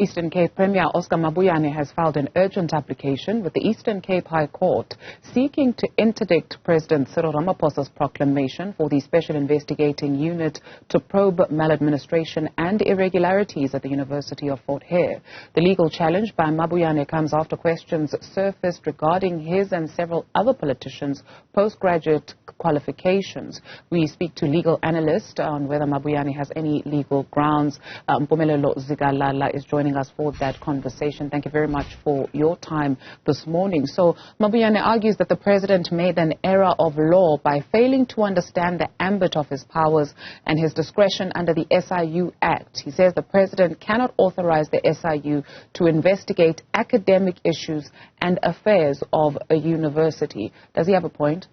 Eastern Cape Premier Oscar Mabuyane has filed an urgent application with the Eastern Cape High Court seeking to interdict President Cyril Ramaphosa's proclamation for the Special Investigating Unit to probe maladministration and irregularities at the University of Fort Hare. The legal challenge by Mabuyane comes after questions surfaced regarding his and several other politicians' postgraduate qualifications. We speak to legal analyst on whether Mabuyane has any legal grounds. Mpumelelo Zikalala is joining us for that conversation. Thank you very much for your time this morning. So Mabuyane argues that the president made an error of law by failing to understand the ambit of his powers and his discretion under the SIU Act. He says the president cannot authorize the SIU to investigate academic issues and affairs of a university. Does he have a point?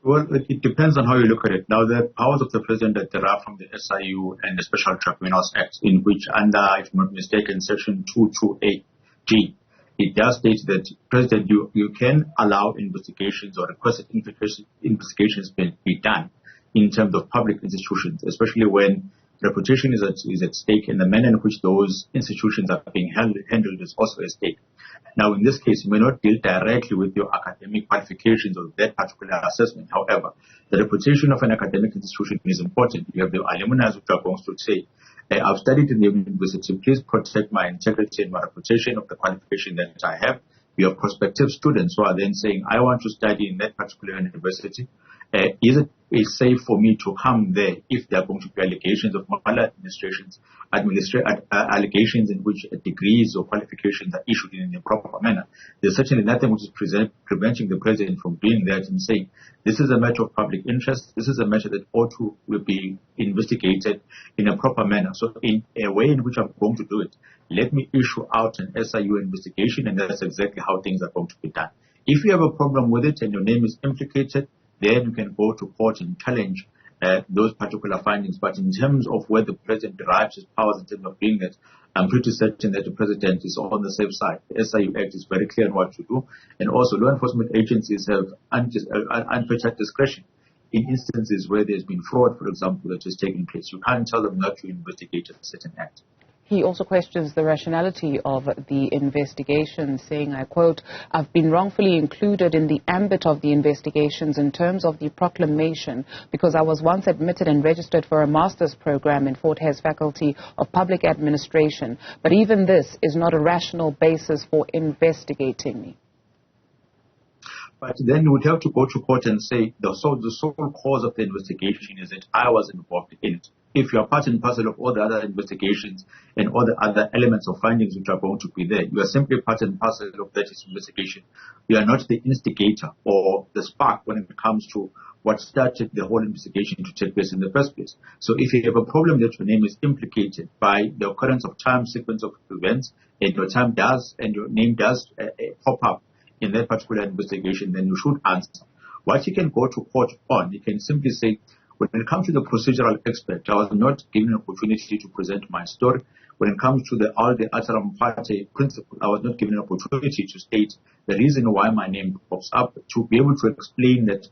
Well, it depends on how you look at it. Now, the powers of the president that derive from the SIU and the Special Tribunals Act, in which under, if I'm not mistaken, Section 228G, it does state that president, you can allow investigations or request that investigations be done in terms of public institutions, especially when reputation is at stake, and the manner in which those institutions are being handled is also at stake. Now, in this case, you may not deal directly with your academic qualifications or that particular assessment. However, the reputation of an academic institution is important. You have the alumni who are going to say, I've studied in the university, please protect my integrity and my reputation of the qualification that I have. You have prospective students who are then saying, I want to study in that particular university. Is it safe for me to come there if there are going to be allegations of maladministrations, allegations in which degrees or qualifications are issued in a proper manner? There's certainly nothing which is preventing the president from doing that and saying, this is a matter of public interest, this is a matter that ought to be investigated in a proper manner. So in a way in which I'm going to do it, let me issue out an SIU investigation, and that's exactly how things are going to be done. If you have a problem with it and your name is implicated, then you can go to court and challenge those particular findings. But in terms of where the president derives his powers in terms of doing that, I'm pretty certain that the president is on the safe side. The SIU Act is very clear on what to do. And also law enforcement agencies have unfettered discretion in instances where there's been fraud, for example, that has taken place. You can't tell them not to investigate a certain act. He also questions the rationality of the investigation, saying, I quote, I've been wrongfully included in the ambit of the investigations in terms of the proclamation because I was once admitted and registered for a master's program in Fort Hare's Faculty of Public Administration. But even this is not a rational basis for investigating me. But then you would have to go to court and say the sole cause of the investigation is that I was involved in it. If you are part and parcel of all the other investigations and all the other elements or findings which are going to be there, you are simply part and parcel of that investigation. You are not the instigator or the spark when it comes to what started the whole investigation to take place in the first place. So if you have a problem that your name is implicated by the occurrence of time sequence of events and your name does pop up in that particular investigation, then you should answer. What you can go to court on, you can simply say, when it comes to the procedural aspect, I was not given an opportunity to present my story. When it comes to the all the alteram parte principle, I was not given an opportunity to state the reason why my name pops up, to be able to explain that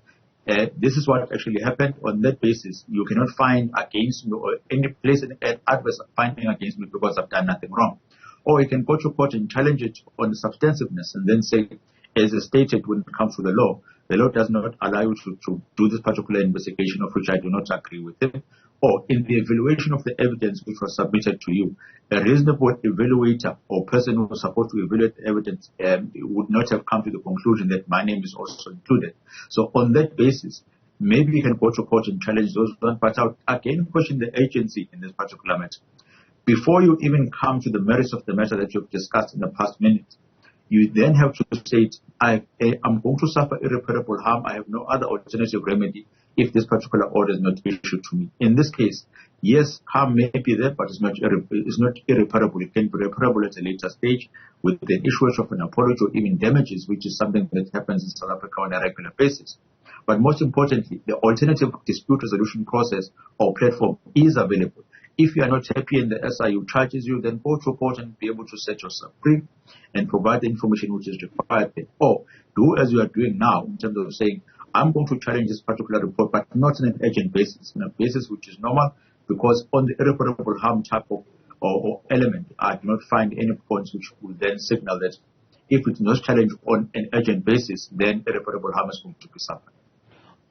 this is what actually happened. On that basis, you cannot find against me or any place an adverse finding against me because I've done nothing wrong. Or you can go to court and challenge it on the substantiveness and then say, as stated when it comes to the law does not allow you to do this particular investigation, of which I do not agree with him. Or in the evaluation of the evidence which was submitted to you, a reasonable evaluator or person who was supposed to evaluate the evidence would not have come to the conclusion that my name is also included. So on that basis, maybe you can go to court and challenge those ones, but I would again question the agency in this particular matter. Before you even come to the merits of the matter that you've discussed in the past minute, you then have to state, I'm going to suffer irreparable harm. I have no other alternative remedy if this particular order is not issued to me. In this case, yes, harm may be there, but it's not irreparable. It can be reparable at a later stage with the issuance of an apology or even damages, which is something that happens in South Africa on a regular basis. But most importantly, the alternative dispute resolution process or platform is available. If you are not happy and the SIU charges you, then go to court and be able to set yourself free and provide the information which is required there. Or do as you are doing now in terms of saying, I'm going to challenge this particular report, but not on an urgent basis, on a basis which is normal, because on the irreparable harm type of or element, I do not find any points which will then signal that if it is not challenged on an urgent basis, then irreparable harm is going to be suffered.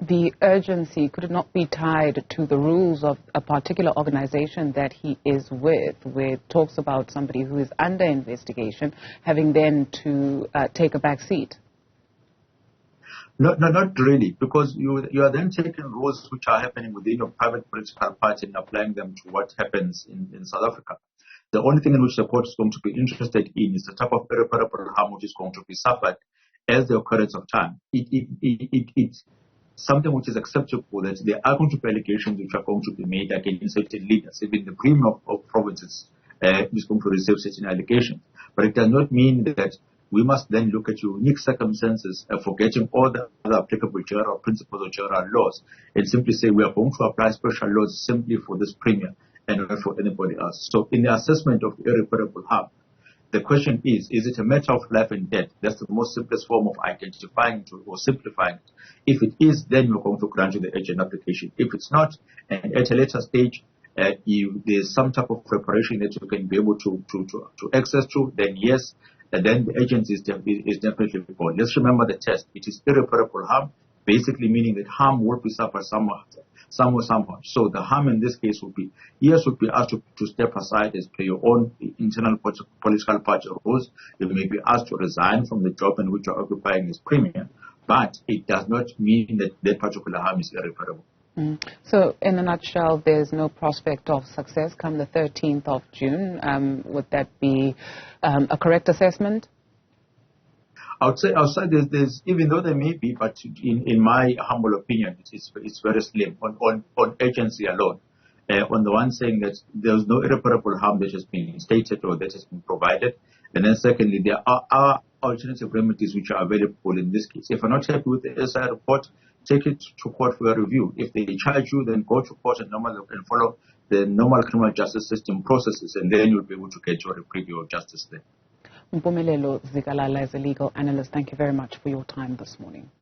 The urgency, could it not be tied to the rules of a particular organization that he is with, where it talks about somebody who is under investigation having then to take a back seat? No, not really, because you are then taking rules which are happening within your private political party and applying them to what happens in South Africa. The only thing in which the court is going to be interested in is the type of irreparable harm which is going to be suffered as the occurrence of time. It's something which is acceptable that there are going to be allegations which are going to be made against certain leaders. Even the Premier of provinces is going to receive certain allegations. But it does not mean that we must then look at unique circumstances, forgetting all the other applicable general principles or general laws, and simply say we are going to apply special laws simply for this Premier and not for anybody else. So in the assessment of irreparable harm, the question is it a matter of life and death? That's the most simplest form of identifying it or simplifying it. If it is, then we're going to grant you the urgent application. If it's not, and at a later stage, there's some type of preparation that you can be able to access to, then yes, and then the agency is definitely called. Let's remember the test. It is irreparable harm, basically meaning that harm will be suffered somehow. So the harm in this case would be asked to step aside as per your own internal political party rules. You may be asked to resign from the job in which you're occupying as Premier, but it does not mean that that particular harm is irreparable. So, in a nutshell, there's no prospect of success come the 13th of June. Would that be a correct assessment? I would say there's even though there may be, but in my humble opinion, it's very slim on agency alone. On the one saying that there's no irreparable harm that has been stated or that has been provided, and then secondly, there are alternative remedies which are available in this case. If you're not happy with the SI report, take it to court for a review. If they charge you, then go to court and follow the normal criminal justice system processes, and then you'll be able to get your reprieve of justice there. Mpumelelo Zikalala is a legal analyst. Thank you very much for your time this morning.